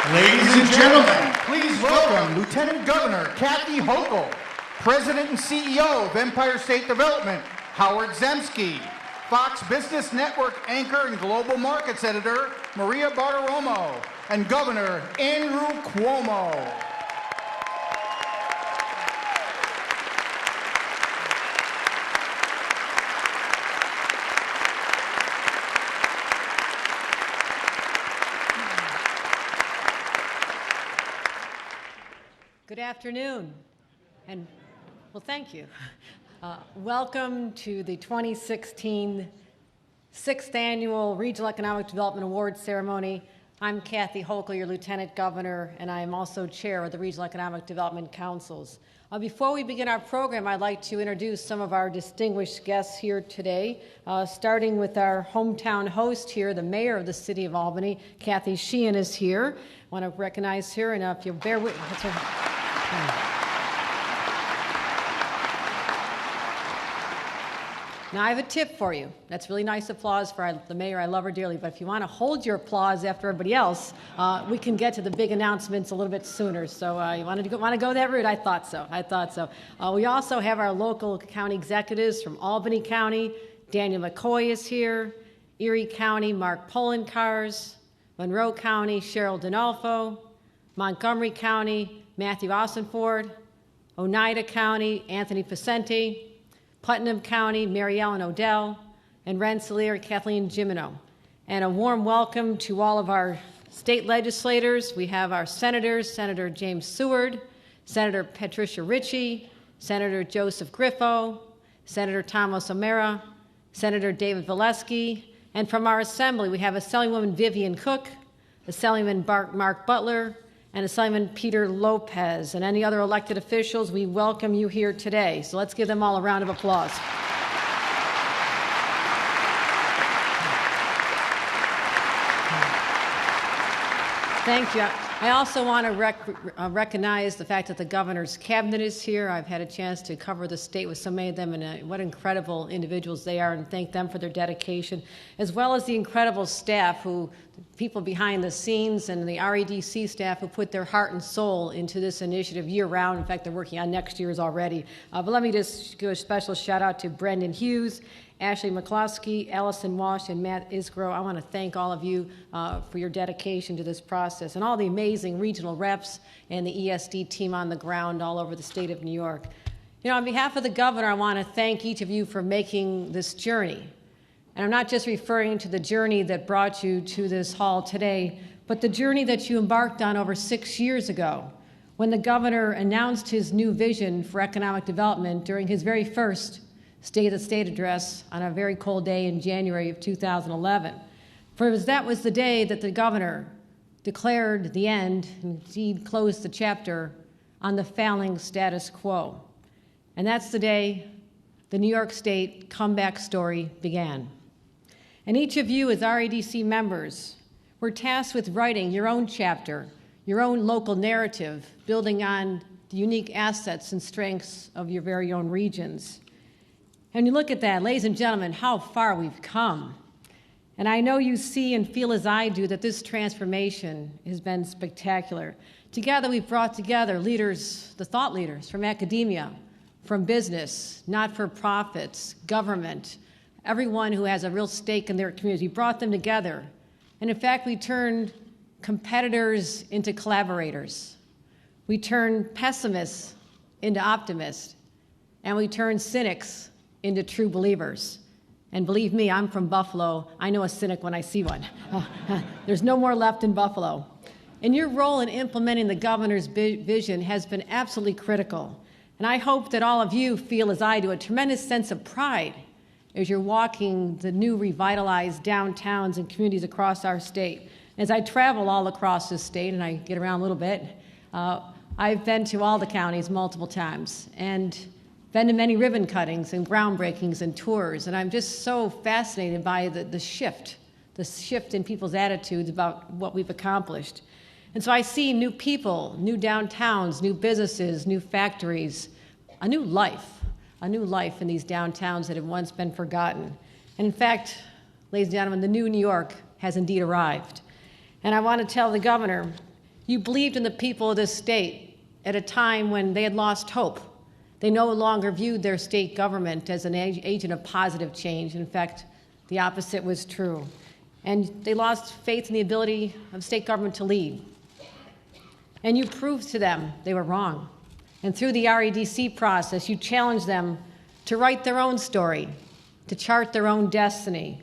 Ladies and gentlemen, please welcome Lieutenant Governor Kathy Hochul, President and CEO of Empire State Development, Howard Zemsky, Fox Business Network anchor and global markets editor, Maria Bartiromo, and Governor Andrew Cuomo. Good afternoon, and well, thank you. Welcome to the 2016 6th Annual Regional Economic Development Awards Ceremony. I'm Kathy Hochul, your Lieutenant Governor, and I am also Chair of the Regional Economic Development Councils. Before we begin our program, I'd like to introduce some of our distinguished guests here today, starting with our hometown host here, the Mayor of the City of Albany, Kathy Sheehan is here. I want to recognize her, and if you'll bear with me. Now, I have a tip for you. That's really nice applause for the mayor. I love her dearly. But if you want to hold your applause after everybody else, we can get to the big announcements a little bit sooner. So you want to go that route? I thought so. We also have our local county executives from Albany County. Daniel McCoy is here. Erie County, Mark Polenkars. Monroe County, Cheryl Dinolfo. Montgomery County, Matthew Ossenford. Oneida County, Anthony Facenti. Putnam County, Mary Ellen Odell, and Rensselaer, Kathleen Gimeno. And a warm welcome to all of our state legislators. We have our senators, Senator James Seward, Senator Patricia Ritchie, Senator Joseph Griffo, Senator Thomas Elmira, Senator David Valesky, and from our assembly, we have Assemblywoman Vivian Cook, Assemblyman Mark Butler, and Assemblyman Peter Lopez, and any other elected officials. We welcome you here today. So let's give them all a round of applause. Thank you. I also want to recognize the fact that the governor's cabinet is here. I've had a chance to cover the state with so many of them, and what incredible individuals they are, and thank them for their dedication, as well as the incredible staff, people behind the scenes, and the REDC staff who put their heart and soul into this initiative year-round. In fact, they're working on next year's already. But let me just give a special shout-out to Brendan Hughes, Ashley McCloskey, Allison Walsh, and Matt Isgro. I want to thank all of you for your dedication to this process, and all the amazing regional reps and the ESD team on the ground all over the state of New York. You know, on behalf of the governor, I want to thank each of you for making this journey. And I'm not just referring to the journey that brought you to this hall today, but the journey that you embarked on over 6 years ago, when the governor announced his new vision for economic development during his very first State of the State address on a very cold day in January of 2011. For that was the day that the governor declared the end, and indeed closed the chapter on the failing status quo. And that's the day the New York State comeback story began. And each of you as REDC members were tasked with writing your own chapter, your own local narrative, building on the unique assets and strengths of your very own regions. And you look at that, ladies and gentlemen, how far we've come. And I know you see and feel as I do that this transformation has been spectacular. Together, we've brought together leaders, the thought leaders from academia, from business, not-for-profits, government, everyone who has a real stake in their community. We brought them together. And in fact, we turned competitors into collaborators. We turned pessimists into optimists. And we turned cynics into true believers. And believe me, I'm from Buffalo. I know a cynic when I see one. There's no more left in Buffalo. And your role in implementing the governor's vision has been absolutely critical. And I hope that all of you feel, as I do, a tremendous sense of pride as you're walking the new revitalized downtowns and communities across our state. As I travel all across this state, and I get around a little bit, I've been to all the counties multiple times, and been to many ribbon cuttings and groundbreakings and tours, and I'm just so fascinated by the shift in people's attitudes about what we've accomplished. And so I see new people, new downtowns, new businesses, new factories, a new life in these downtowns that have once been forgotten. And in fact, ladies and gentlemen, the new New York has indeed arrived. And I want to tell the governor, You believed in the people of this state at a time when they had lost hope. They no longer viewed their state government as an agent of positive change. In fact, the opposite was true. And they lost faith in the ability of state government to lead. And you proved to them they were wrong. And through the REDC process, you challenged them to write their own story, to chart their own destiny.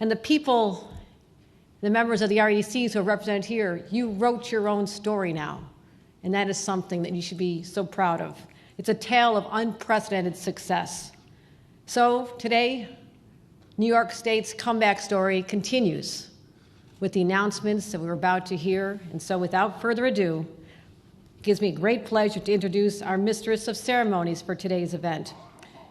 And the people, the members of the REDCs who are represented here, you wrote your own story now. And that is something that you should be so proud of. It's a tale of unprecedented success. So today, New York State's comeback story continues with the announcements that we're about to hear. And so without further ado, it gives me great pleasure to introduce our mistress of ceremonies for today's event.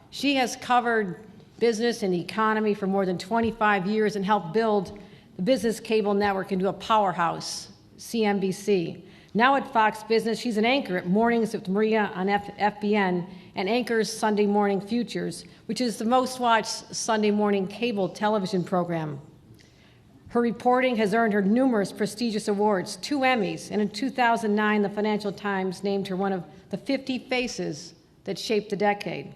She has covered business and the economy for more than 25 years and helped build the business cable network into a powerhouse, CNBC. Now at Fox Business, she's an anchor at Mornings with Maria on FBN and anchors Sunday Morning Futures, which is the most watched Sunday morning cable television program. Her reporting has earned her numerous prestigious awards, 2 Emmys, and in 2009, the Financial Times named her one of the 50 faces that shaped the decade.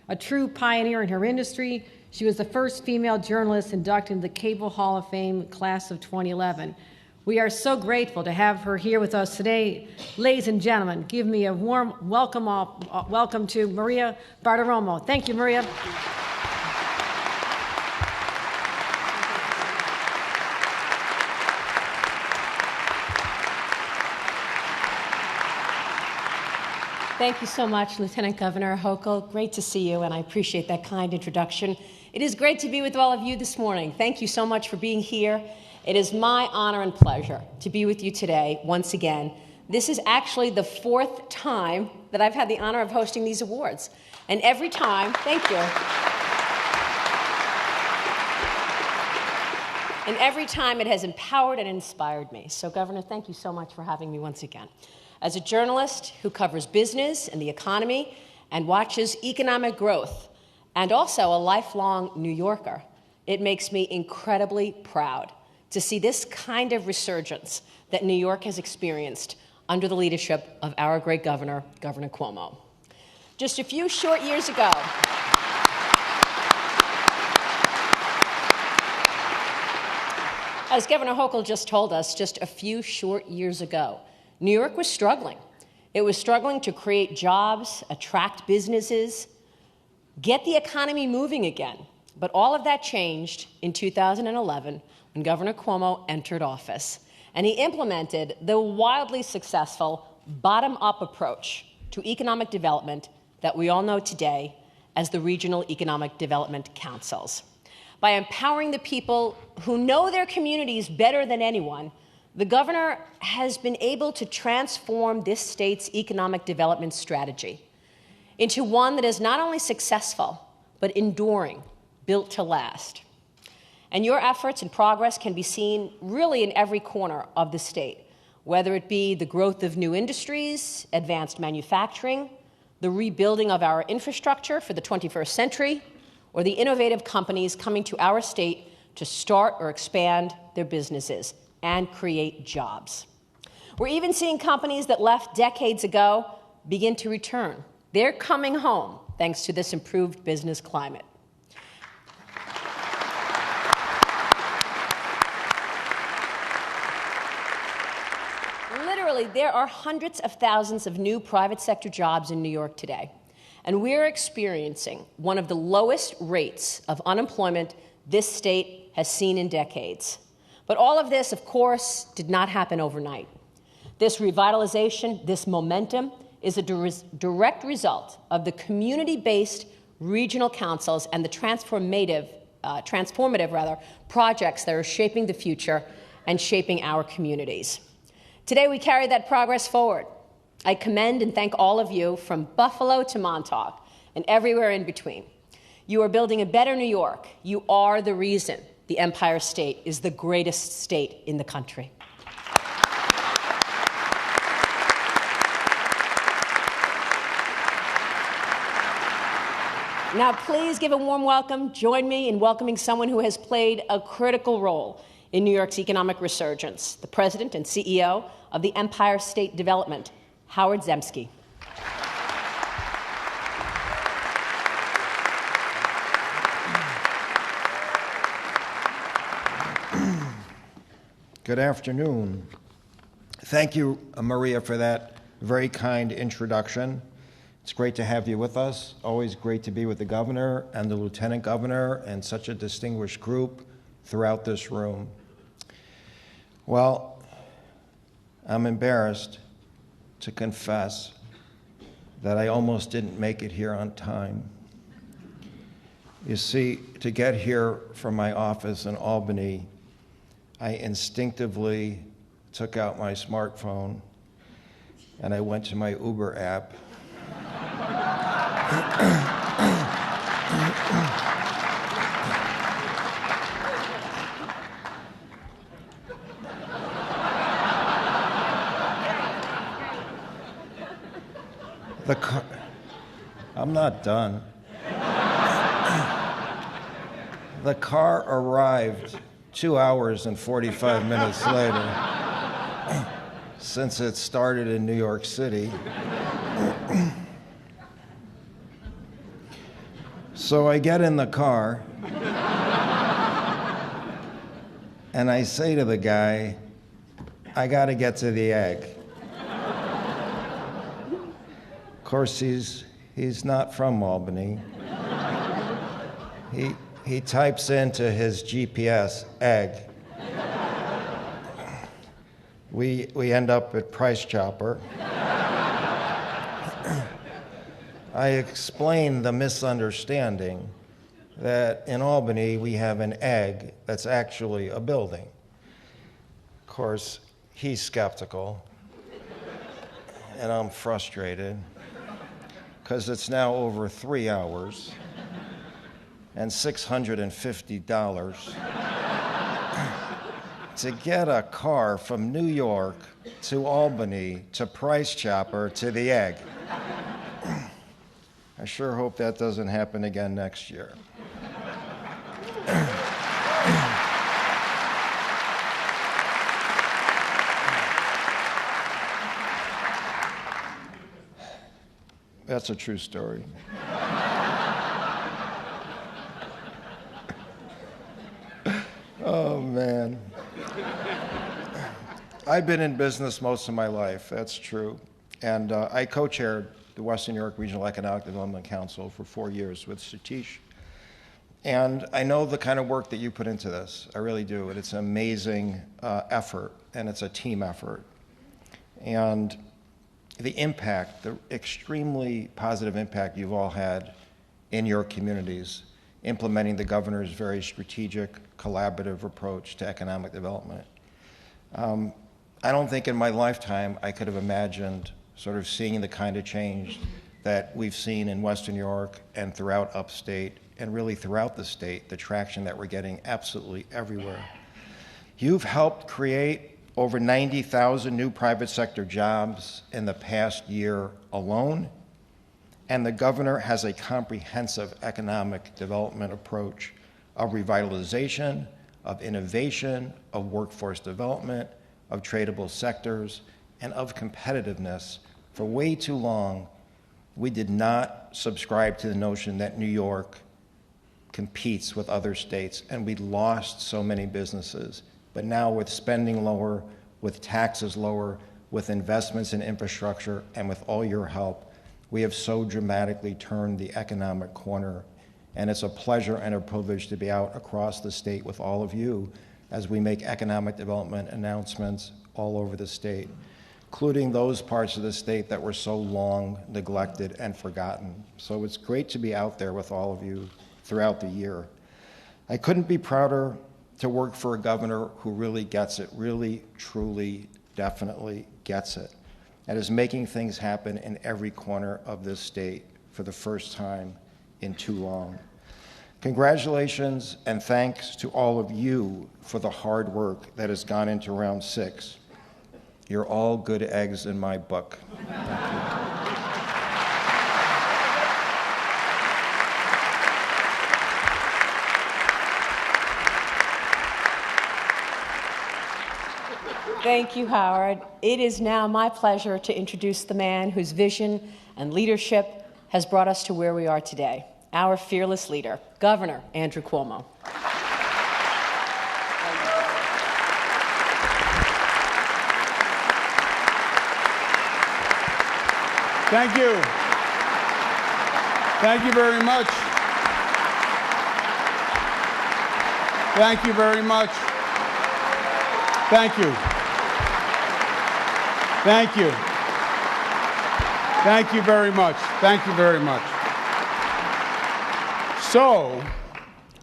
A true pioneer in her industry, she was the first female journalist inducted into the Cable Hall of Fame class of 2011. We are so grateful to have her here with us today. Ladies and gentlemen, give me a warm welcome to Maria Bartiromo. Thank you, Maria. Thank you so much, Lieutenant Governor Hochul. Great to see you, and I appreciate that kind introduction. It is great to be with all of you this morning. Thank you so much for being here. It is my honor and pleasure to be with you today once again. This is actually the 4th time that I've had the honor of hosting these awards. And every time, thank you. And every time it has empowered and inspired me. So, Governor, thank you so much for having me once again. As a journalist who covers business and the economy and watches economic growth, and also a lifelong New Yorker, it makes me incredibly proud to see this kind of resurgence that New York has experienced under the leadership of our great governor, Governor Cuomo. Just a few short years ago, as Governor Hochul just told us, just a few short years ago, New York was struggling. It was struggling to create jobs, attract businesses, get the economy moving again. But all of that changed in 2011 when Governor Cuomo entered office, and he implemented the wildly successful bottom-up approach to economic development that we all know today as the Regional Economic Development Councils. By empowering the people who know their communities better than anyone, the governor has been able to transform this state's economic development strategy into one that is not only successful, but enduring, built to last. And your efforts and progress can be seen really in every corner of the state, whether it be the growth of new industries, advanced manufacturing, the rebuilding of our infrastructure for the 21st century, or the innovative companies coming to our state to start or expand their businesses and create jobs. We're even seeing companies that left decades ago begin to return. They're coming home thanks to this improved business climate. Literally, there are hundreds of thousands of new private sector jobs in New York today, and we're experiencing one of the lowest rates of unemployment this state has seen in decades. But all of this, of course, did not happen overnight. This revitalization, this momentum, is a direct result of the community-based regional councils and the transformative projects that are shaping the future and shaping our communities. Today, we carry that progress forward. I commend and thank all of you from Buffalo to Montauk and everywhere in between. You are building a better New York. You are the reason the Empire State is the greatest state in the country. Now, please give a warm welcome. Join me in welcoming someone who has played a critical role in New York's economic resurgence, the president and CEO of the Empire State Development, Howard Zemsky. Good afternoon. Thank you, Maria, for that very kind introduction. It's great to have you with us. Always great to be with the governor and the lieutenant governor and such a distinguished group throughout this room. Well, I'm embarrassed to confess that I almost didn't make it here on time. You see, to get here from my office in Albany, I instinctively took out my smartphone and I went to my Uber app. I'm not done. The car arrived 2 hours and 45 minutes later, since it started in New York City. So I get in the car, and I say to the guy, I gotta get to the egg. Of course, he's not from Albany. He types into his GPS, egg. We end up at Price Chopper. I explain the misunderstanding that in Albany we have an egg that's actually a building. Of course, he's skeptical, and I'm frustrated, because it's now over 3 hours and $650 to get a car from New York to Albany to Price Chopper to the egg. I sure hope that doesn't happen again next year. That's a true story. Oh, man. I've been in business most of my life, that's true. And I co-chaired the Western New York Regional Economic Development Council for 4 years with Satish. And I know the kind of work that you put into this. I really do. And it's an amazing effort, and it's a team effort. And the impact, the extremely positive impact you've all had in your communities, implementing the governor's very strategic, collaborative approach to economic development. I don't think in my lifetime I could have imagined sort of seeing the kind of change that we've seen in Western New York and throughout upstate, and really throughout the state, the traction that we're getting absolutely everywhere. You've helped create over 90,000 new private sector jobs in the past year alone, and the governor has a comprehensive economic development approach of revitalization, of innovation, of workforce development, of tradable sectors, and of competitiveness. For way too long, we did not subscribe to the notion that New York competes with other states, and we lost so many businesses. But now with spending lower, with taxes lower, with investments in infrastructure, and with all your help, we have so dramatically turned the economic corner. And it's a pleasure and a privilege to be out across the state with all of you as we make economic development announcements all over the state, including those parts of the state that were so long neglected and forgotten. So it's great to be out there with all of you throughout the year. I couldn't be prouder to work for a governor who really gets it, really, truly, definitely gets it, and is making things happen in every corner of this state for the first time in too long. Congratulations and thanks to all of you for the hard work that has gone into round 6. You're all good eggs in my book. Thank you. Thank you, Howard. It is now my pleasure to introduce the man whose vision and leadership has brought us to where we are today, our fearless leader, Governor Andrew Cuomo. Thank you. Thank you very much. Thank you very much. Thank you. Thank you. Thank you very much. Thank you very much. So,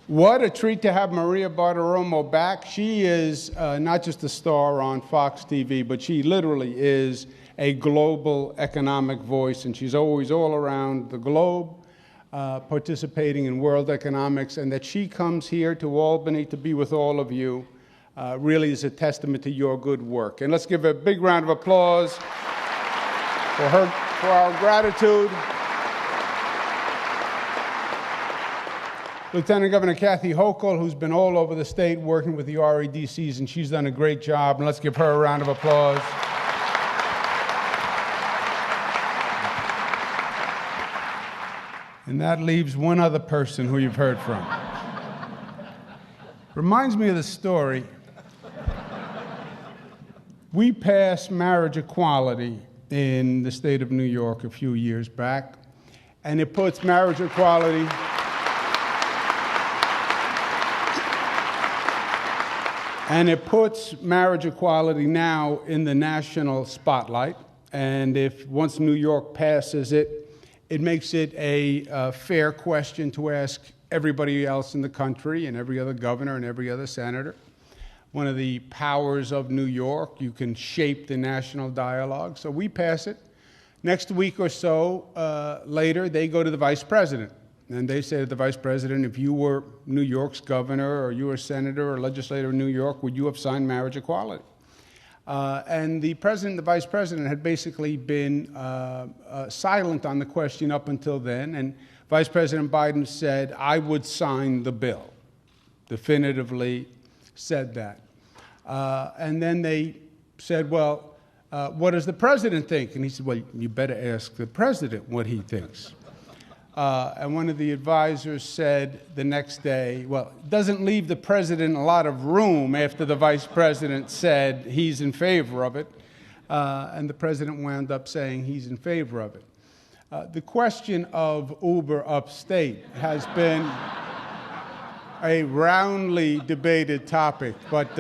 what a treat to have Maria Bartiromo back. She is not just a star on Fox TV, but she literally is a global economic voice, and she's always all around the globe participating in world economics, and that she comes here to Albany to be with all of you really is a testament to your good work. And let's give a big round of applause for her, for our gratitude. Lieutenant Governor Kathy Hochul, who's been all over the state working with the REDCs, and she's done a great job, and let's give her a round of applause. And that leaves one other person who you've heard from. Reminds me of the story. We passed marriage equality in the state of New York a few years back, and it puts marriage equality now in the national spotlight. And if once New York passes it, it makes it a fair question to ask everybody else in the country and every other governor and every other senator. One of the powers of New York, you can shape the national dialogue. So we pass it. Next week or so later, they go to the vice president. And they say to the vice president, if you were New York's governor or you were a senator or legislator in New York, would you have signed marriage equality? And the president and the vice president had basically been silent on the question up until then. And Vice President Biden said, I would sign the bill. Definitively said that. And then they said, well, what does the president think? And he said, well, you better ask the president what he thinks. And one of the advisors said the next day, well, it doesn't leave the president a lot of room after the vice president said he's in favor of it. And the president wound up saying he's in favor of it. The question of Uber upstate has been a roundly debated topic, but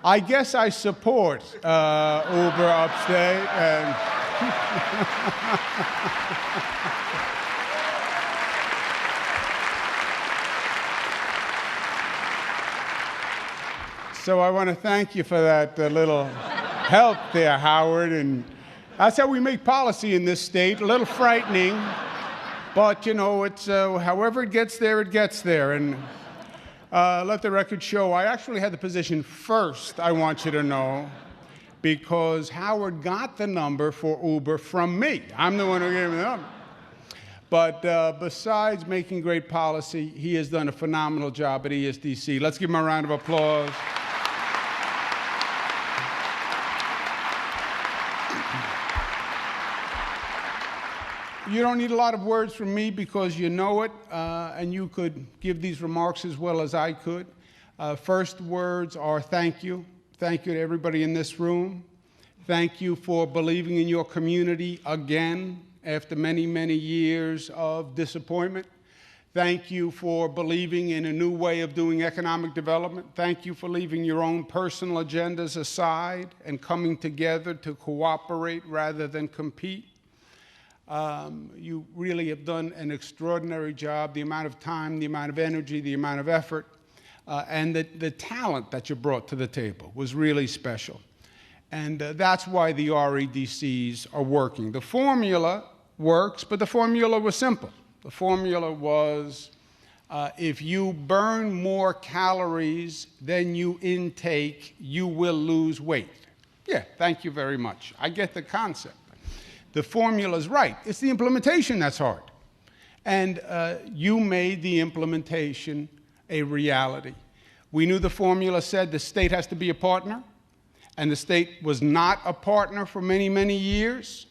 I guess I support Uber upstate. And so I want to thank you for that little help there, Howard. And that's how we make policy in this state. A little frightening, but you know, it's however it gets there, it gets there. And let the record show, I actually had the position first, I want you to know, because Howard got the number for Uber from me. I'm the one who gave him the number. But besides making great policy, he has done a phenomenal job at ESDC. Let's give him a round of applause. You don't need a lot of words from me because you know it, and you could give these remarks as well as I could. First words are thank you. Thank you to everybody in this room. Thank you for believing in your community again after many, many years of disappointment. Thank you for believing in a new way of doing economic development. Thank you for leaving your own personal agendas aside and coming together to cooperate rather than compete. You really have done an extraordinary job. The amount of time, the amount of energy, the amount of effort, and the talent that you brought to the table was really special. And that's why the REDCs are working. The formula works, but the formula was simple. The formula was if you burn more calories than you intake, you will lose weight. Yeah, thank you very much. I get the concept. The formula's right. It's the implementation that's hard. And you made the implementation a reality. We knew the formula said the state has to be a partner, And the state was not a partner for many, many years.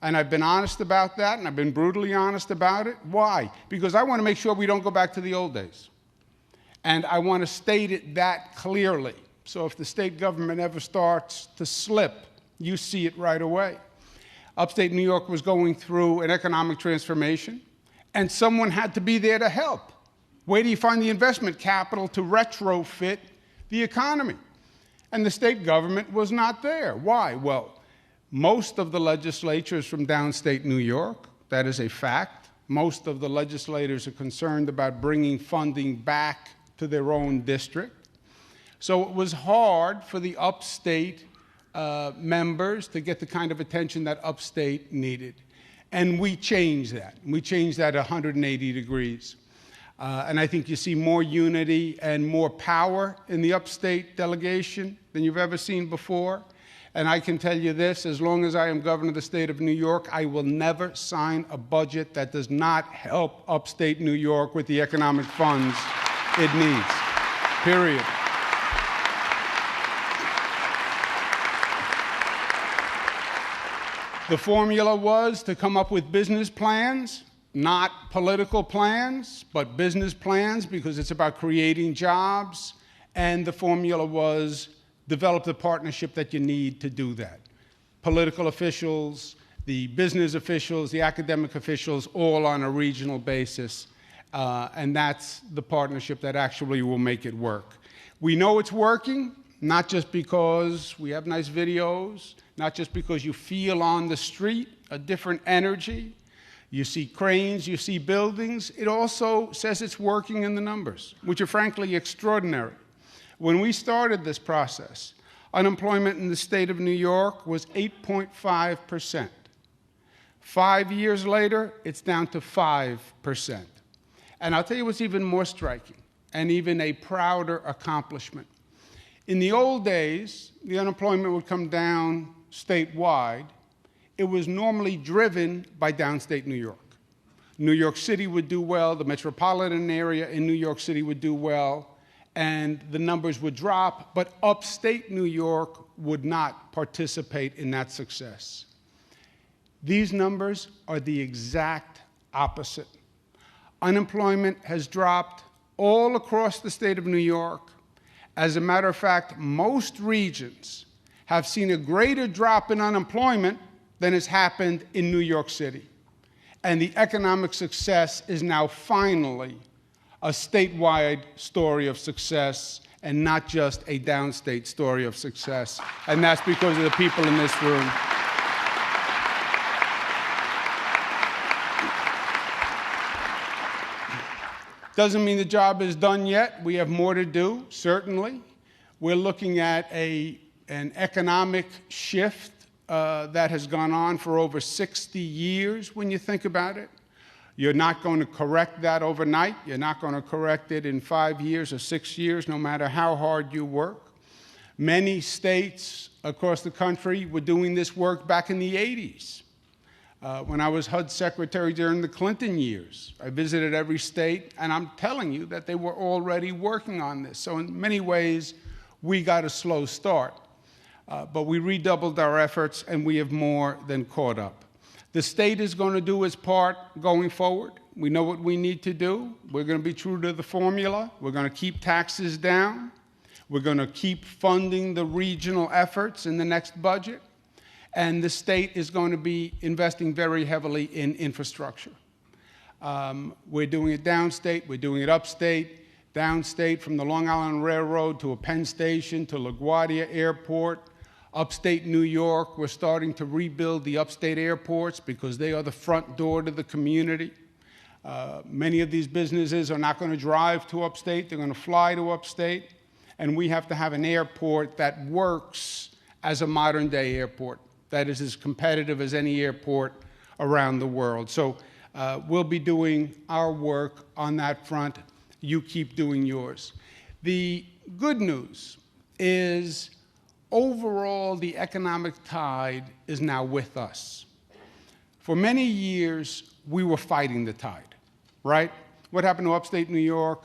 And I've been honest about that, and I've been brutally honest about it. Why? Because I want to make sure we don't go back to the old days. And I want to state it that clearly. So if the state government ever starts to slip, you see it right away. Upstate New York was going through an economic transformation, and someone had to be there to help. Where do you find the investment capital to retrofit the economy? And the state government was not there. Why? Well, most of the legislature is from downstate New York. That is a fact. Most of the legislators are concerned about bringing funding back to their own district. So it was hard for the upstate members to get the kind of attention that upstate needed. And we changed that. We changed that 180 degrees. And I think you see more unity and more power in the upstate delegation than you've ever seen before. And I can tell you this, as long as I am governor of the state of New York, I will never sign a budget that does not help upstate New York with the economic funds it needs, period. The formula was to come up with business plans, not political plans, but business plans, because it's about creating jobs. And the formula was develop the partnership that you need to do that. Political officials, the business officials, the academic officials, all on a regional basis. And that's the partnership that actually will make it work. We know it's working, not just because we have nice videos, not just because you feel on the street a different energy. You see cranes, you see buildings. It also says it's working in the numbers, which are frankly extraordinary. When we started this process, unemployment in the state of New York was 8.5%. 5 years later, it's down to 5%. And I'll tell you what's even more striking, and even a prouder accomplishment. In the old days, the unemployment would come down statewide. It was normally driven by downstate New York. New York City would do well, the metropolitan area in New York City would do well, and the numbers would drop, but upstate New York would not participate in that success. These numbers are the exact opposite. Unemployment has dropped all across the state of New York. As a matter of fact, most regions have seen a greater drop in unemployment than has happened in New York City. And the economic success is now finally a statewide story of success and not just a downstate story of success. And that's because of the people in this room. Doesn't mean the job is done yet. We have more to do, certainly. We're looking at an economic shift that has gone on for over 60 years when you think about it. You're not going to correct that overnight. You're not going to correct it in 5 years or 6 years, no matter how hard you work. Many states across the country were doing this work back in the 80s. When I was HUD secretary during the Clinton years, I visited every state, and I'm telling you that they were already working on this. So in many ways, we got a slow start. But we redoubled our efforts, and we have more than caught up. The state is going to do its part going forward. We know what we need to do. We're going to be true to the formula. We're going to keep taxes down. We're going to keep funding the regional efforts in the next budget. And the state is going to be investing very heavily in infrastructure. We're doing it downstate. We're doing it upstate. Downstate from the Long Island Railroad to a Penn Station to LaGuardia Airport. Upstate New York, we're starting to rebuild the upstate airports because they are the front door to the community. Many of these businesses are not going to drive to upstate. They're going to fly to upstate. And we have to have an airport that works as a modern-day airport, that is as competitive as any airport around the world. So we'll be doing our work on that front. You keep doing yours. The good news is overall, the economic tide is now with us. For many years, we were fighting the tide, right? What happened to upstate New York?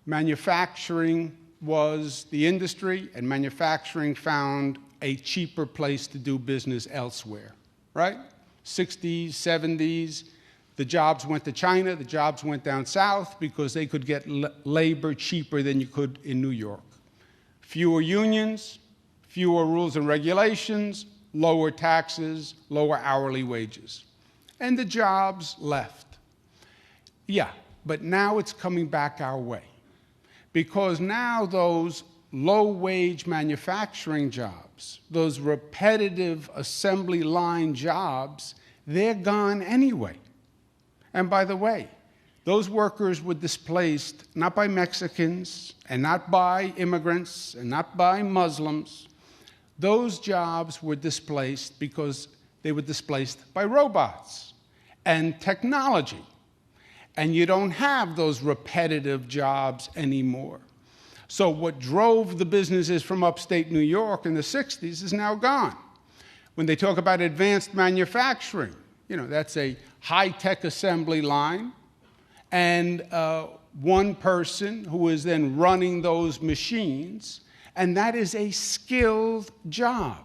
Manufacturing was the industry, and manufacturing found a cheaper place to do business elsewhere, right? 60s, 70s, the jobs went to China, the jobs went down south because they could get labor cheaper than you could in New York. Fewer unions, fewer rules and regulations, lower taxes, lower hourly wages. And the jobs left. Yeah, but now it's coming back our way. Because now those low-wage manufacturing jobs, those repetitive assembly line jobs, they're gone anyway. And by the way, those workers were displaced not by Mexicans and not by immigrants and not by Muslims. Those jobs were displaced because they were displaced by robots and technology. And you don't have those repetitive jobs anymore. So what drove the businesses from upstate New York in the 60s is now gone. When they talk about advanced manufacturing, that's a high-tech assembly line and one person who is then running those machines, and that is a skilled job.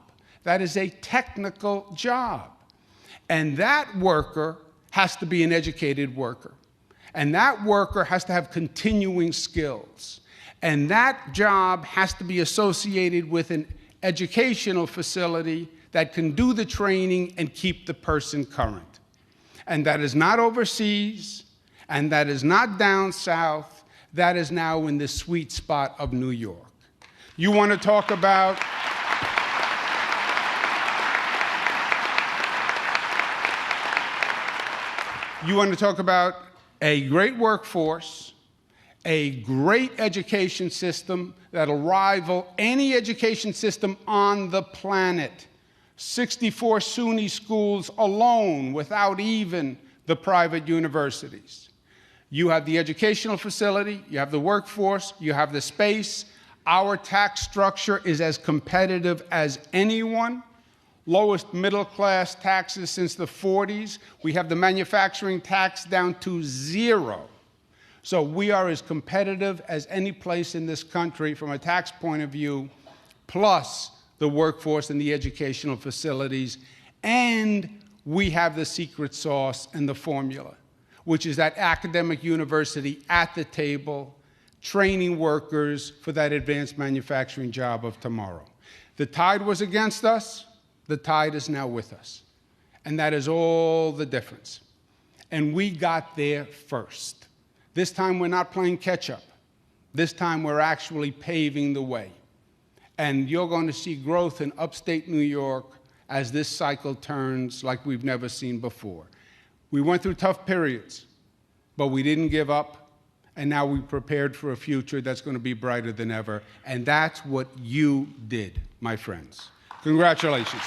That is a technical job. And that worker has to be an educated worker. And that worker has to have continuing skills. And that job has to be associated with an educational facility that can do the training and keep the person current. And that is not overseas, and that is not down south. That is now in the sweet spot of New York. You want to talk about a great workforce, a great education system that'll rival any education system on the planet. 64 SUNY schools alone without even the private universities. You have the educational facility, you have the workforce, you have the space. Our tax structure is as competitive as anyone. Lowest middle-class taxes since the 40s. We have the manufacturing tax down to 0. So we are as competitive as any place in this country from a tax point of view, plus the workforce and the educational facilities. And we have the secret sauce and the formula, which is that academic university at the table, training workers for that advanced manufacturing job of tomorrow. The tide was against us. The tide is now with us. And that is all the difference. And we got there first. This time we're not playing catch-up. This time we're actually paving the way. And you're going to see growth in upstate New York as this cycle turns like we've never seen before. We went through tough periods, but we didn't give up. And now we prepared for a future that's going to be brighter than ever. And that's what you did, my friends. Congratulations.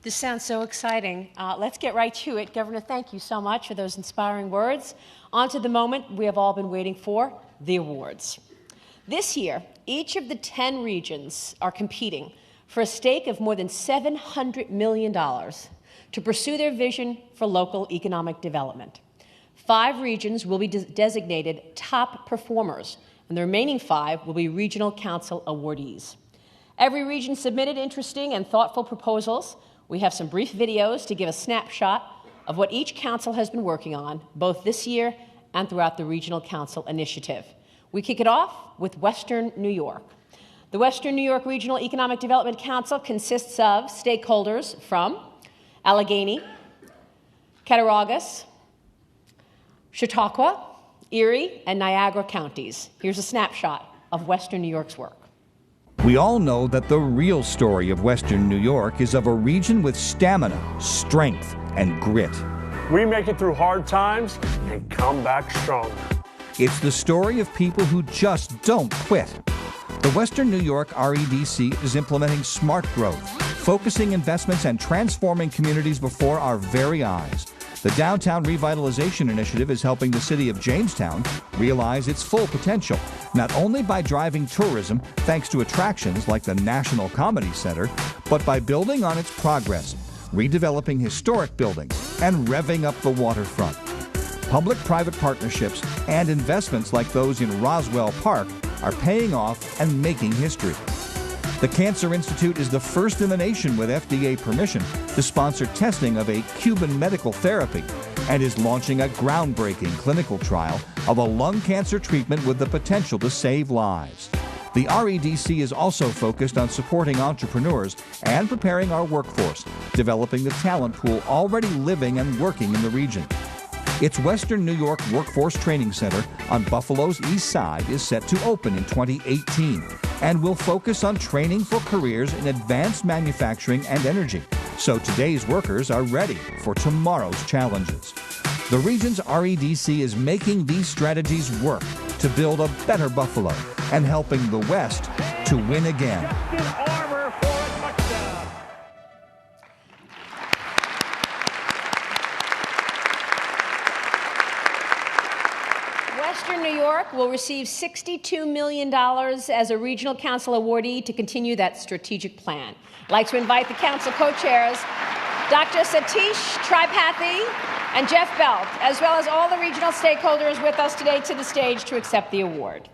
This sounds so exciting. Let's get right to it. Governor, thank you so much for those inspiring words. On to the moment we have all been waiting for, the awards. This year, each of the 10 regions are competing for a stake of more than $700 million to pursue their vision for local economic development. 5 regions will be designated top performers, and the remaining 5 will be regional council awardees. Every region submitted interesting and thoughtful proposals. We have some brief videos to give a snapshot of what each council has been working on, both this year and throughout the Regional Council Initiative. We kick it off with Western New York. The Western New York Regional Economic Development Council consists of stakeholders from Allegheny, Cattaraugus, Chautauqua, Erie, and Niagara counties. Here's a snapshot of Western New York's work. We all know that the real story of Western New York is of a region with stamina, strength, and grit. We make it through hard times and come back stronger. It's the story of people who just don't quit. The Western New York REDC is implementing smart growth, focusing investments and transforming communities before our very eyes. The Downtown Revitalization Initiative is helping the city of Jamestown realize its full potential, not only by driving tourism thanks to attractions like the National Comedy Center, but by building on its progress, redeveloping historic buildings, and revving up the waterfront. Public-private partnerships and investments like those in Roswell Park are paying off and making history. The Cancer Institute is the first in the nation with FDA permission to sponsor testing of a Cuban medical therapy and is launching a groundbreaking clinical trial of a lung cancer treatment with the potential to save lives. The REDC is also focused on supporting entrepreneurs and preparing our workforce, developing the talent pool already living and working in the region. Its Western New York Workforce Training Center on Buffalo's East Side is set to open in 2018 and will focus on training for careers in advanced manufacturing and energy, so today's workers are ready for tomorrow's challenges. The region's REDC is making these strategies work to build a better Buffalo and helping the West to win again. Western New York will receive $62 million as a regional council awardee to continue that strategic plan. I'd like to invite the council co-chairs, Dr. Satish Tripathi and Jeff Belt, as well as all the regional stakeholders with us today to the stage to accept the award.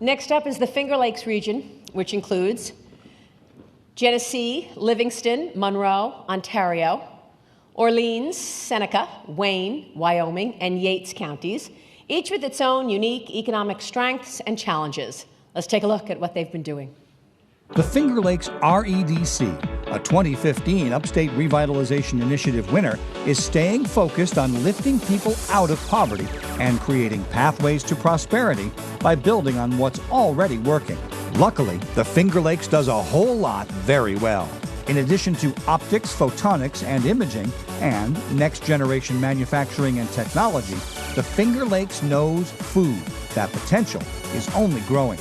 Next up is the Finger Lakes region, which includes Genesee, Livingston, Monroe, Ontario, Orleans, Seneca, Wayne, Wyoming, and Yates counties, each with its own unique economic strengths and challenges. Let's take a look at what they've been doing. The Finger Lakes REDC, a 2015 Upstate Revitalization Initiative winner, is staying focused on lifting people out of poverty and creating pathways to prosperity by building on what's already working. Luckily, the Finger Lakes does a whole lot very well. In addition to optics, photonics, and imaging, and next-generation manufacturing and technology, the Finger Lakes knows food. That potential is only growing.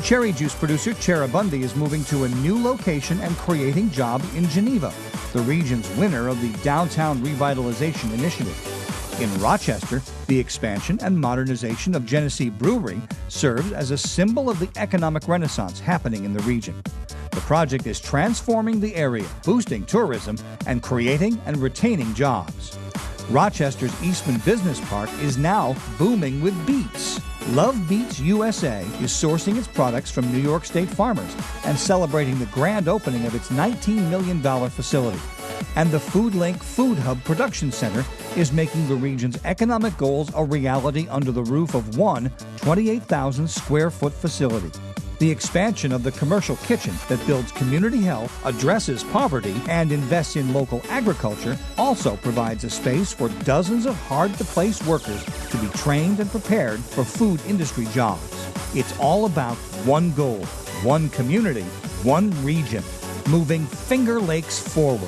Cherry juice producer Cherubundy is moving to a new location and creating jobs in Geneva, the region's winner of the Downtown Revitalization Initiative. In Rochester, the expansion and modernization of Genesee Brewery serves as a symbol of the economic renaissance happening in the region. The project is transforming the area, boosting tourism, and creating and retaining jobs. Rochester's Eastman Business Park is now booming with beets. Love Beets USA is sourcing its products from New York State farmers and celebrating the grand opening of its $19 million facility. And the Foodlink Food Hub Production Center is making the region's economic goals a reality under the roof of one 28,000 square foot facility. The expansion of the commercial kitchen that builds community health, addresses poverty, and invests in local agriculture also provides a space for dozens of hard-to-place workers to be trained and prepared for food industry jobs. It's all about one goal, one community, one region, moving Finger Lakes forward.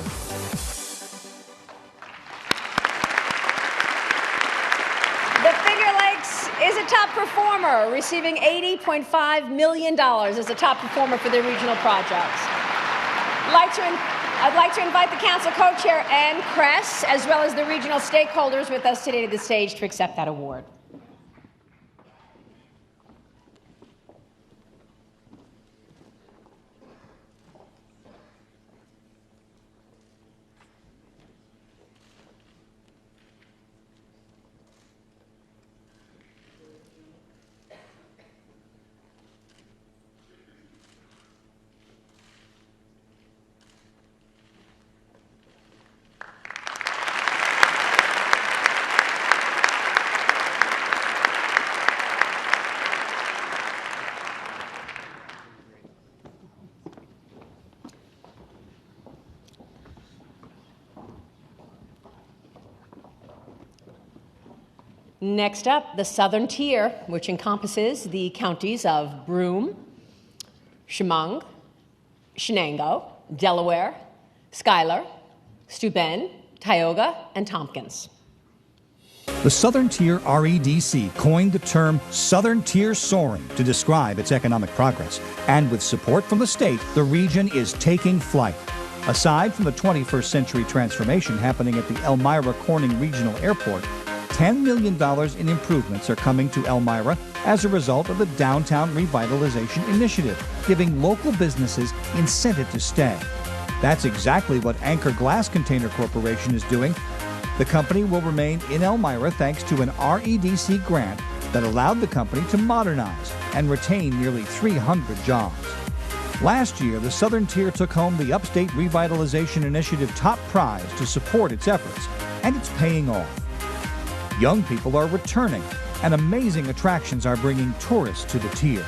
Is a top performer, receiving $80.5 million as a top performer for their regional projects. I'd like to invite the council co-chair and press, as well as the regional stakeholders with us today to the stage to accept that award. Next up, the Southern Tier, which encompasses the counties of Broome, Chemung, Shenango, Delaware, Schuyler, Steuben, Tioga, and Tompkins. The Southern Tier REDC coined the term Southern Tier Soaring to describe its economic progress. And with support from the state, the region is taking flight. Aside from the 21st century transformation happening at the Elmira Corning Regional Airport, $10 million in improvements are coming to Elmira as a result of the Downtown Revitalization Initiative, giving local businesses incentive to stay. That's exactly what Anchor Glass Container Corporation is doing. The company will remain in Elmira thanks to an REDC grant that allowed the company to modernize and retain nearly 300 jobs. Last year, the Southern Tier took home the Upstate Revitalization Initiative top prize to support its efforts, and it's paying off. Young people are returning, and amazing attractions are bringing tourists to the Tier.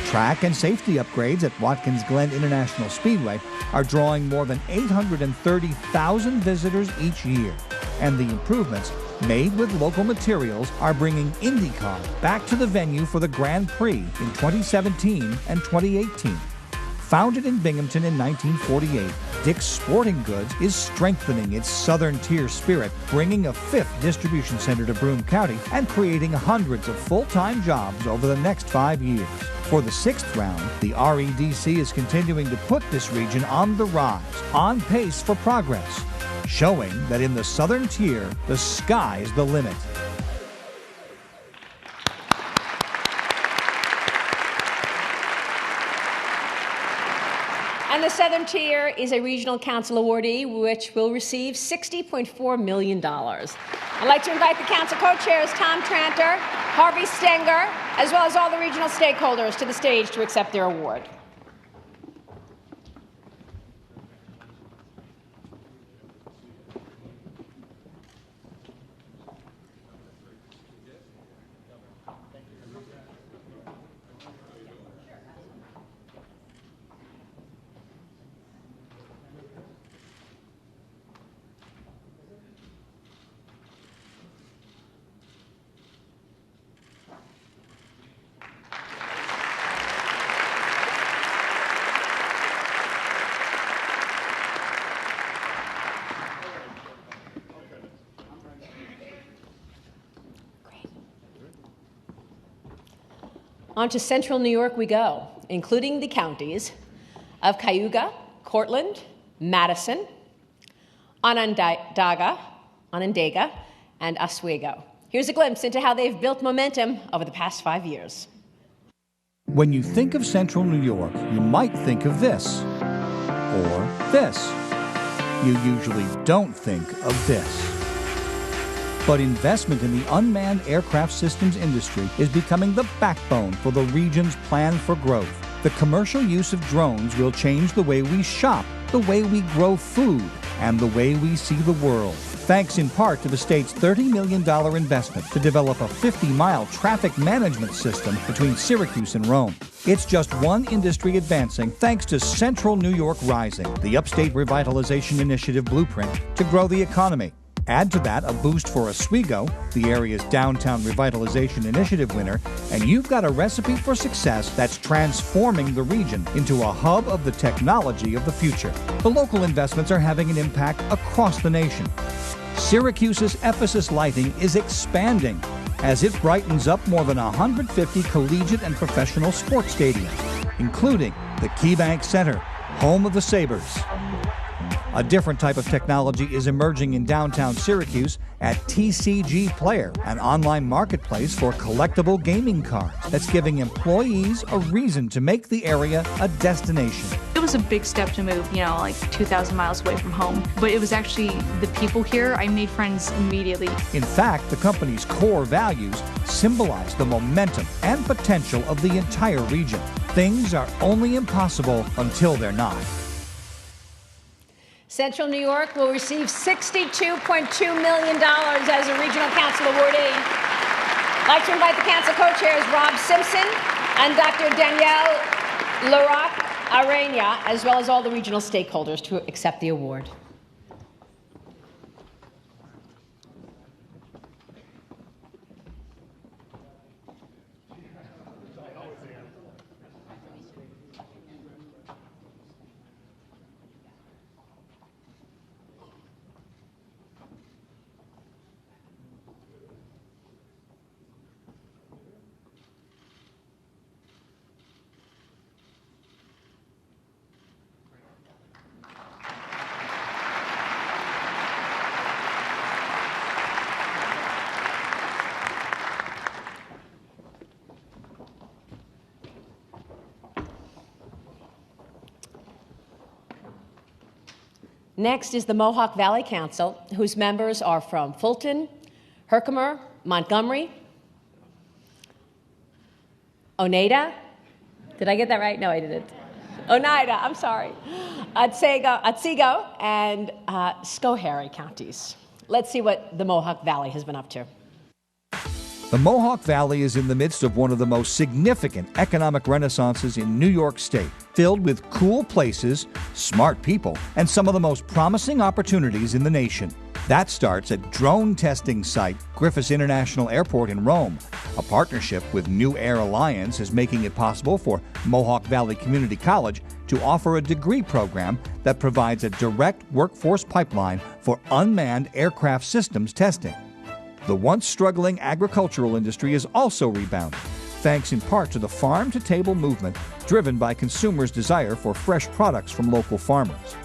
Track and safety upgrades at Watkins Glen International Speedway are drawing more than 830,000 visitors each year, and the improvements made with local materials are bringing IndyCar back to the venue for the Grand Prix in 2017 and 2018. Founded in Binghamton in 1948, Dick's Sporting Goods is strengthening its Southern Tier spirit, bringing a 5th distribution center to Broome County and creating hundreds of full-time jobs over the next 5 years. For the 6th round, the REDC is continuing to put this region on the rise, on pace for progress, showing that in the Southern Tier, the sky's the limit. And the Southern Tier is a regional council awardee, which will receive $60.4 million. I'd like to invite the council co-chairs, Tom Tranter, Harvey Stenger, as well as all the regional stakeholders to the stage to accept their award. On to central New York we go, including the counties of Cayuga, Cortland, Madison, Onondaga, and Oswego. Here's a glimpse into how they've built momentum over the past 5 years. When you think of central New York, you might think of this, or this. You usually don't think of this. But investment in the unmanned aircraft systems industry is becoming the backbone for the region's plan for growth. The commercial use of drones will change the way we shop, the way we grow food, and the way we see the world. Thanks in part to the state's $30 million investment to develop a 50-mile traffic management system between Syracuse and Rome. It's just one industry advancing thanks to Central New York Rising, the Upstate Revitalization Initiative blueprint to grow the economy. Add to that a boost for Oswego, the area's Downtown Revitalization Initiative winner, and you've got a recipe for success that's transforming the region into a hub of the technology of the future. The local investments are having an impact across the nation. Syracuse's Ephesus Lighting is expanding as it brightens up more than 150 collegiate and professional sports stadiums, including the KeyBank Center, home of the Sabres. A different type of technology is emerging in downtown Syracuse at TCG Player, an online marketplace for collectible gaming cards that's giving employees a reason to make the area a destination. It was a big step to move, like 2,000 miles away from home. But it was actually the people here. I made friends immediately. In fact, the company's core values symbolize the momentum and potential of the entire region. Things are only impossible until they're not. Central New York will receive $62.2 million as a regional council awardee. I'd like to invite the council co-chairs Rob Simpson and Dr. Danielle Laroc Arena, as well as all the regional stakeholders to accept the award. Next is the Mohawk Valley Council, whose members are from Fulton, Herkimer, Montgomery, Oneida. Did I get that right? No, I didn't. Oneida, I'm sorry. Otsego, and Schoharie counties. Let's see what the Mohawk Valley has been up to. The Mohawk Valley is in the midst of one of the most significant economic renaissances in New York State, filled with cool places, smart people, and some of the most promising opportunities in the nation. That starts at drone testing site Griffiths International Airport in Rome. A partnership with New Air Alliance is making it possible for Mohawk Valley Community College to offer a degree program that provides a direct workforce pipeline for unmanned aircraft systems testing. The once struggling agricultural industry is also rebounding, thanks in part to the farm-to-table movement driven by consumers' desire for fresh products from local farmers.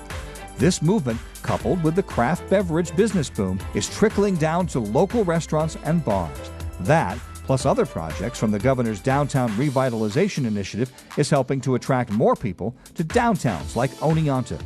This movement, coupled with the craft beverage business boom, is trickling down to local restaurants and bars. That, plus other projects from the governor's Downtown Revitalization Initiative, is helping to attract more people to downtowns like Oneonta.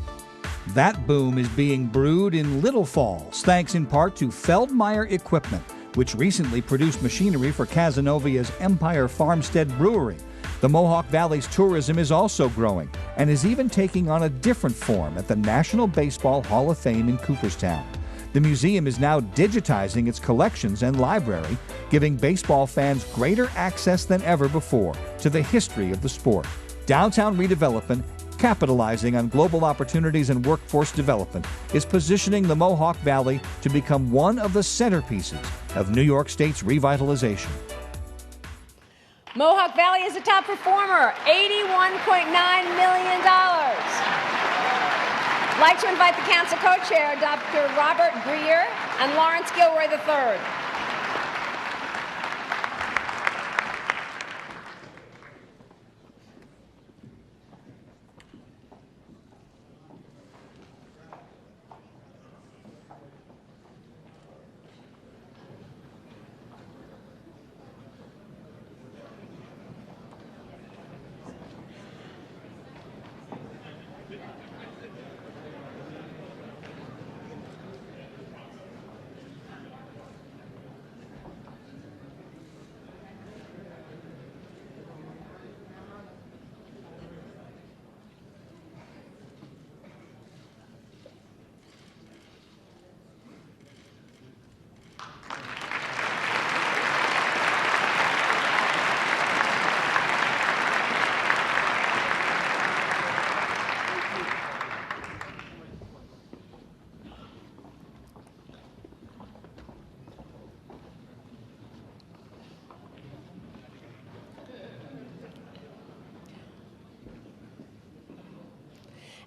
That boom is being brewed in Little Falls, thanks in part to Feldmeier Equipment, which recently produced machinery for Casanovia's Empire Farmstead Brewery. The Mohawk Valley's tourism is also growing and is even taking on a different form at the National Baseball Hall of Fame in Cooperstown. The museum is now digitizing its collections and library, giving baseball fans greater access than ever before to the history of the sport. Downtown redevelopment, capitalizing on global opportunities and workforce development, is positioning the Mohawk Valley to become one of the centerpieces of New York State's revitalization. Mohawk Valley is a top performer, $81.9 million. I'd like to invite the council co-chair, Dr. Robert Greer and Lawrence Gilroy III.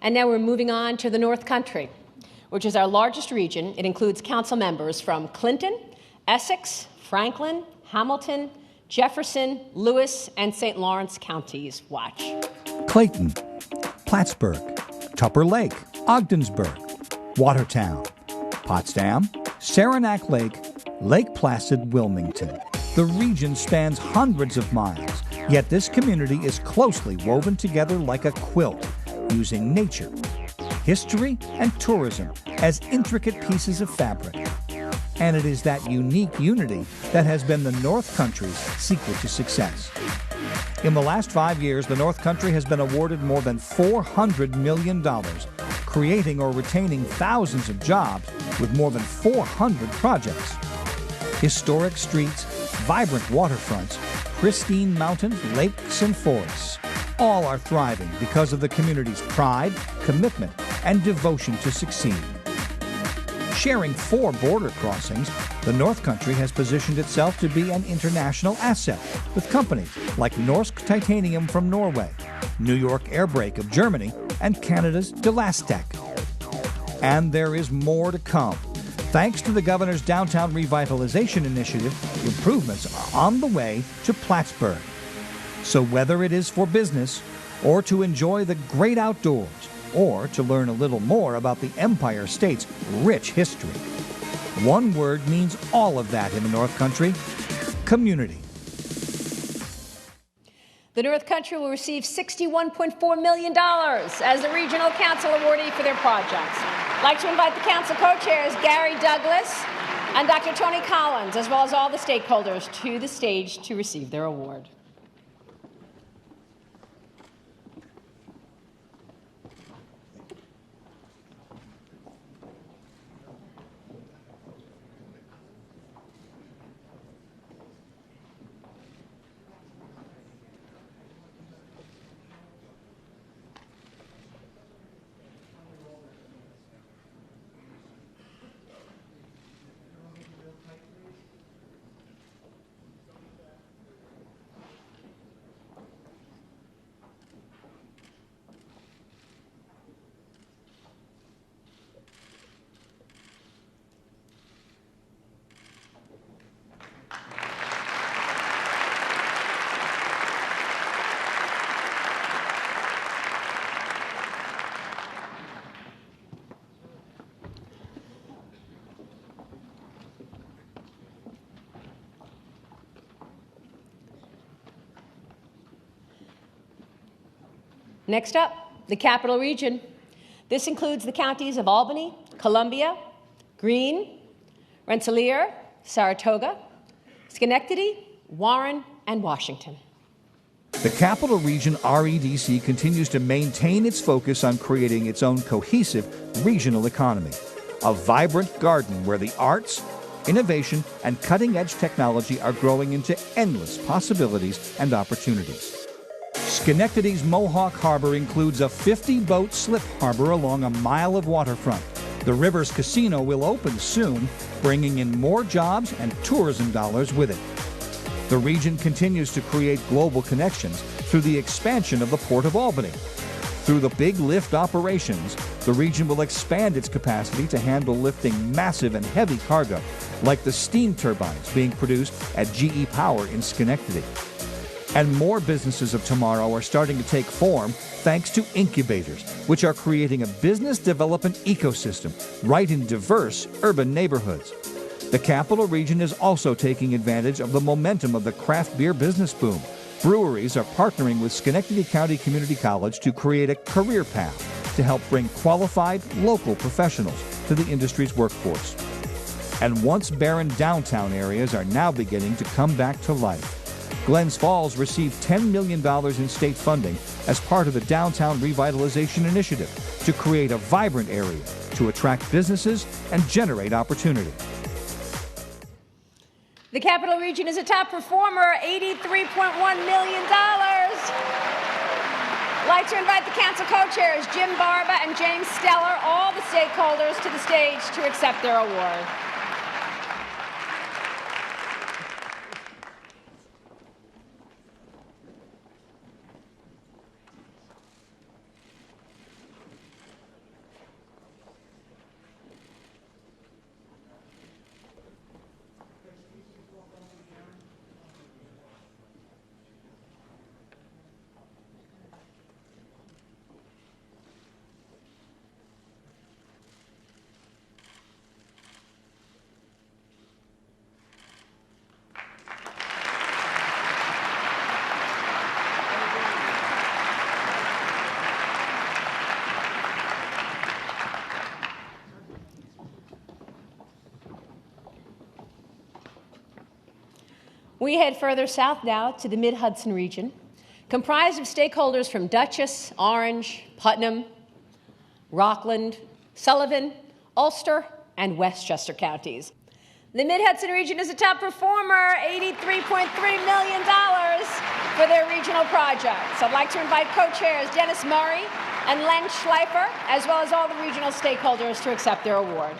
And now we're moving on to the North Country, which is our largest region. It includes council members from Clinton, Essex, Franklin, Hamilton, Jefferson, Lewis, and St. Lawrence counties. Watch. Clayton, Plattsburgh, Tupper Lake, Ogdensburg, Watertown, Potsdam, Saranac Lake, Lake Placid, Wilmington. The region spans hundreds of miles, yet this community is closely woven together like a quilt, using nature, history, and tourism as intricate pieces of fabric. And it is that unique unity that has been the North Country's secret to success. In the last 5 years, the North Country has been awarded more than $400 million, creating or retaining thousands of jobs with more than 400 projects. Historic streets, vibrant waterfronts, pristine mountains, lakes, and forests, all are thriving because of the community's pride, commitment, and devotion to succeed. Sharing 4 border crossings, the North Country has positioned itself to be an international asset with companies like Norsk Titanium from Norway, New York Airbrake of Germany, and Canada's Delastec. And there is more to come. Thanks to the governor's Downtown Revitalization Initiative, improvements are on the way to Plattsburgh. So whether it is for business, or to enjoy the great outdoors, or to learn a little more about the Empire State's rich history, one word means all of that in the North Country: community. The North Country will receive $61.4 million as the Regional Council awardee for their projects. I'd like to invite the Council co-chairs, Gary Douglas and Dr. Tony Collins, as well as all the stakeholders, to the stage to receive their award. Next up, the Capital Region. This includes the counties of Albany, Columbia, Greene, Rensselaer, Saratoga, Schenectady, Warren, and Washington. The Capital Region REDC continues to maintain its focus on creating its own cohesive regional economy, a vibrant garden where the arts, innovation, and cutting-edge technology are growing into endless possibilities and opportunities. Schenectady's Mohawk Harbor includes a 50-boat slip harbor along a mile of waterfront. The Rivers Casino will open soon, bringing in more jobs and tourism dollars with it. The region continues to create global connections through the expansion of the Port of Albany. Through the Big Lift operations, the region will expand its capacity to handle lifting massive and heavy cargo, like the steam turbines being produced at GE Power in Schenectady. And more businesses of tomorrow are starting to take form thanks to incubators, which are creating a business development ecosystem right in diverse urban neighborhoods. The Capital Region is also taking advantage of the momentum of the craft beer business boom. Breweries are partnering with Schenectady County Community College to create a career path to help bring qualified local professionals to the industry's workforce. And once barren downtown areas are now beginning to come back to life. Glens Falls received $10 million in state funding as part of the Downtown Revitalization Initiative to create a vibrant area to attract businesses and generate opportunity. The Capital Region is a top performer, $83.1 million. I'd like to invite the council co-chairs, Jim Barba and James Steller, all the stakeholders to the stage to accept their award. We head further south now to the Mid-Hudson region, comprised of stakeholders from Dutchess, Orange, Putnam, Rockland, Sullivan, Ulster, and Westchester counties. The Mid-Hudson region is a top performer, $83.3 million for their regional projects. I'd like to invite co-chairs Dennis Murray and Len Schleifer, as well as all the regional stakeholders to accept their award.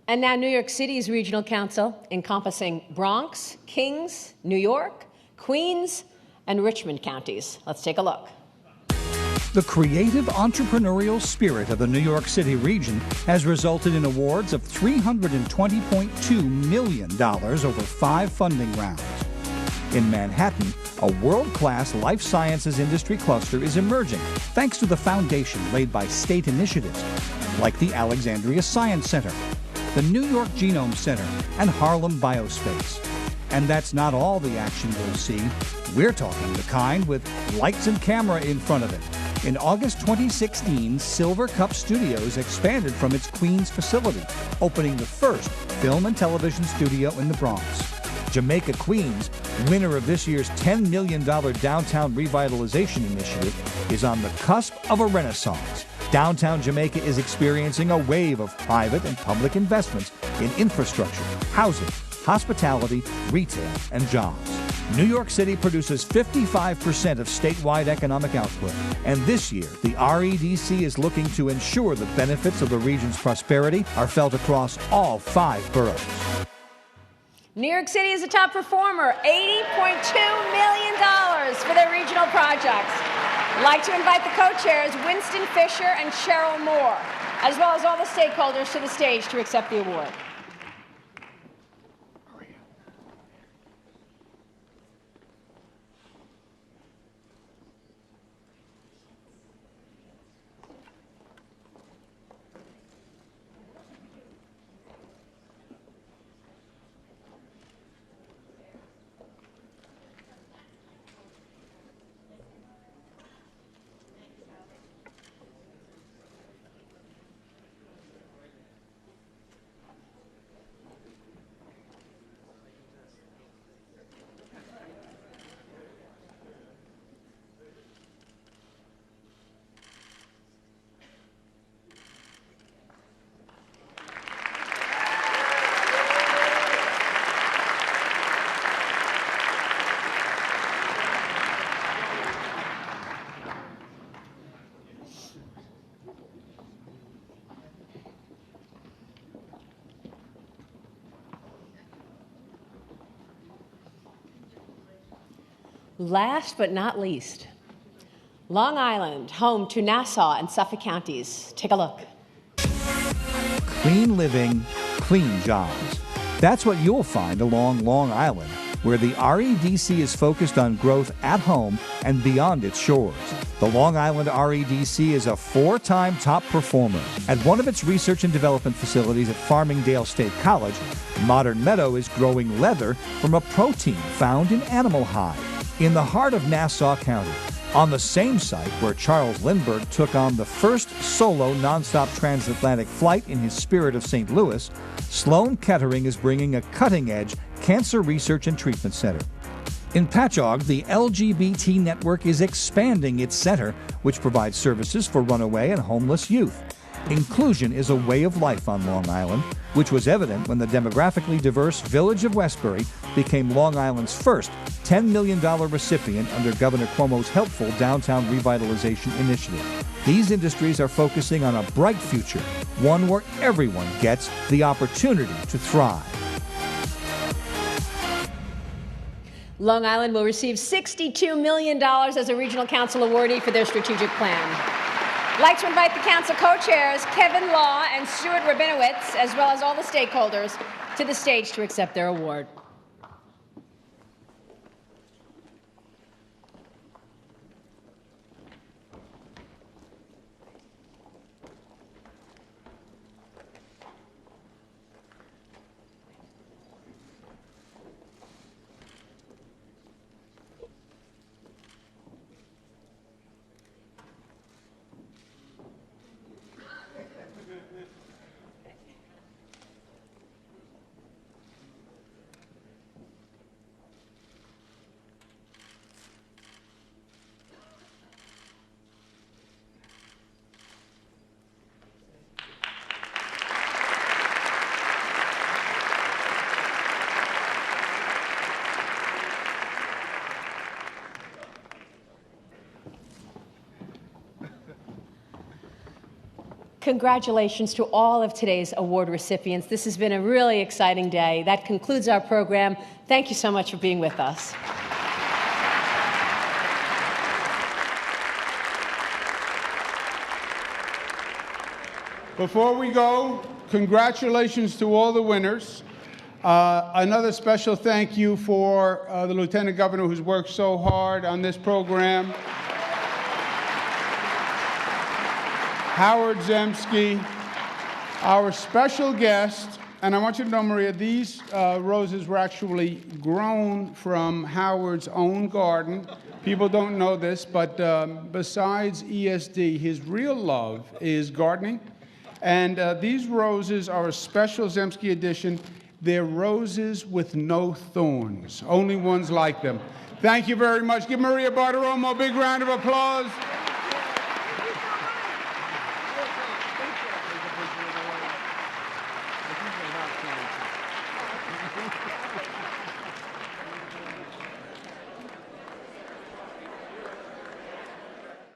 And now New York City's Regional Council, encompassing Bronx, Kings, New York, Queens, and Richmond counties. Let's take a look. The creative entrepreneurial spirit of the New York City region has resulted in awards of $320.2 million over 5 funding rounds. In Manhattan, a world-class life sciences industry cluster is emerging thanks to the foundation laid by state initiatives like the Alexandria Science Center, the New York Genome Center, and Harlem Biospace. And that's not all the action we'll see. We're talking the kind with lights and camera in front of it. In August 2016, Silvercup Studios expanded from its Queens facility, opening the first film and television studio in the Bronx. Jamaica Queens, winner of this year's $10 million Downtown Revitalization Initiative, is on the cusp of a renaissance. Downtown Jamaica is experiencing a wave of private and public investments in infrastructure, housing, hospitality, retail, and jobs. New York City produces 55% of statewide economic output, and this year, the REDC is looking to ensure the benefits of the region's prosperity are felt across all 5 boroughs. New York City is a top performer, $80.2 million for their regional projects. I'd like to invite the co-chairs, Winston Fisher and Cheryl Moore, as well as all the stakeholders to the stage to accept the award. Last but not least, Long Island, home to Nassau and Suffolk counties. Take a look. Clean living, clean jobs. That's what you'll find along Long Island, where the REDC is focused on growth at home and beyond its shores. The Long Island REDC is a 4-time top performer. At one of its research and development facilities at Farmingdale State College, Modern Meadow is growing leather from a protein found in animal hide. In the heart of Nassau County, on the same site where Charles Lindbergh took on the first solo nonstop transatlantic flight in his Spirit of St. Louis, Sloan Kettering is bringing a cutting-edge cancer research and treatment center. In Patchogue, the LGBT network is expanding its center, which provides services for runaway and homeless youth. Inclusion is a way of life on Long Island, which was evident when the demographically diverse village of Westbury became Long Island's first $10 million recipient under Governor Cuomo's helpful Downtown Revitalization Initiative. These industries are focusing on a bright future, one where everyone gets the opportunity to thrive. Long Island will receive $62 million as a regional council awardee for their strategic plan. I'd like to invite the council co-chairs, Kevin Law and Stuart Rabinowitz, as well as all the stakeholders, to the stage to accept their award. Congratulations to all of today's award recipients. This has been a really exciting day. That concludes our program. Thank you so much for being with us. Before we go, congratulations to all the winners. Another special thank you for the Lieutenant Governor who's worked so hard on this program. Howard Zemsky, our special guest, and I want you to know, Maria, these roses were actually grown from Howard's own garden. People don't know this, but besides ESD, his real love is gardening. And these roses are a special Zemsky edition. They're roses with no thorns, only ones like them. Thank you very much. Give Maria Bartiromo a big round of applause.